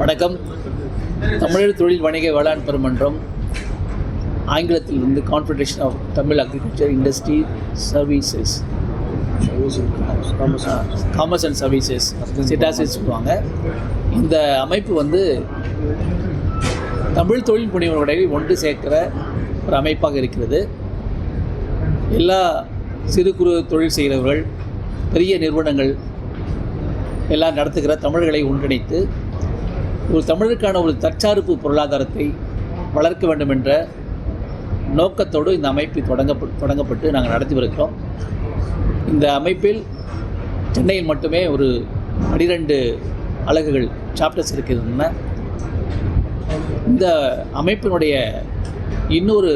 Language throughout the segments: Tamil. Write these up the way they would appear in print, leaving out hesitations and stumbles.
வணக்கம். தமிழர் தொழில் வணிக வேளாண் பெருமன்றம், ஆங்கிலத்தில் வந்து confederation of Tamil agriculture industry services, commerce and services, சிட்டாசிஸ் சொல்லுவாங்க. இந்த அமைப்பு வந்து தமிழ் தொழில் முனைவோர்களை ஒன்று சேர்க்கிற ஒரு அமைப்பாக இருக்கிறது. எல்லா சிறு குறு தொழில் செய்கிறவர்கள், பெரிய நிறுவனங்கள் எல்லாம் நடத்துகிற தமிழர்களை ஒன்றிணைத்து ஒரு தமிழருக்கான ஒரு தற்சார்பு பொருளாதாரத்தை வளர்க்க வேண்டும் என்ற நோக்கத்தோடு இந்த அமைப்பு தொடங்கப்பட்டு நாங்கள் நடத்தி வருகிறோம். இந்த அமைப்பில் சென்னையில் மட்டுமே ஒரு 12 அலகுகள் சாப்டர்ஸ் இருக்கின்றன. இந்த அமைப்பினுடைய இன்னொரு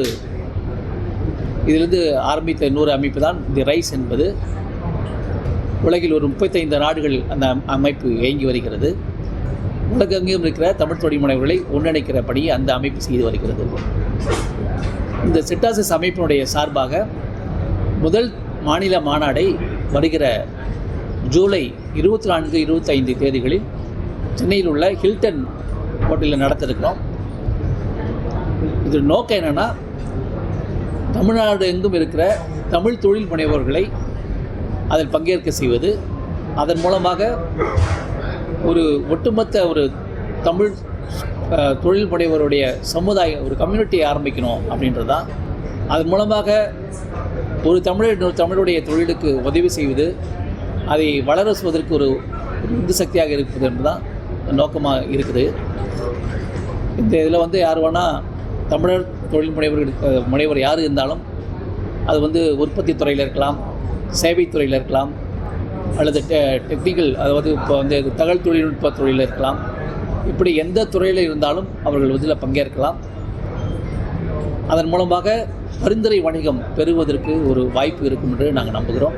இதிலிருந்து ஆரம்பித்த இன்னொரு அமைப்பு தான் தி ரைஸ் என்பது. உலகில் ஒரு 35 நாடுகள் அந்த அமைப்பு இயங்கி வருகிறது. உலகெங்கும் இருக்கிற தமிழ் தொழில் முனைவர்களை ஒன்றிணைக்கிற பணியை அந்த அமைப்பு செய்து வருகிறது. இந்த சிட்டாசிஸ் அமைப்பினுடைய சார்பாக முதல் மாநில மாநாடை வருகிற ஜூலை 24, 25 தேதிகளில் சென்னையில் உள்ள ஹில்டன் ஹோட்டலில் நடத்திருக்கிறோம். இது நோக்கம் என்னென்னா, தமிழ்நாடு எங்கும் இருக்கிற தமிழ் தொழில் முனைவோர்களை அதில் பங்கேற்க செய்வது, அதன் மூலமாக ஒரு ஒட்டுமொத்த ஒரு தமிழ் தொழில் முனைவோருடைய சமுதாயம், ஒரு கம்யூனிட்டியை ஆரம்பிக்கணும் அப்படின்றது தான். அதன் மூலமாக ஒரு தமிழுடைய தொழிலுக்கு உதவி செய்வது, அதை வளரசுவதற்கு ஒரு உந்து சக்தியாக இருப்பது என்று தான் நோக்கமாக இருக்குது. இந்த இதில் வந்து யார் வேணால் தமிழர் தொழில் முனைவர் யார் இருந்தாலும், அது வந்து உற்பத்தி துறையில் இருக்கலாம், சேவைத்துறையில் இருக்கலாம், அல்லது டெக்னிக்கல், அதாவது இப்போ வந்து தகவல் தொழில்நுட்ப துறையில் இருக்கலாம். இப்படி எந்த துறையில் இருந்தாலும் அவர்கள் இதில் பங்கேற்கலாம். அதன் மூலமாக பரிந்துரை வணிகம் பெறுவதற்கு ஒரு வாய்ப்பு இருக்கும் என்று நாங்கள் நம்புகிறோம்.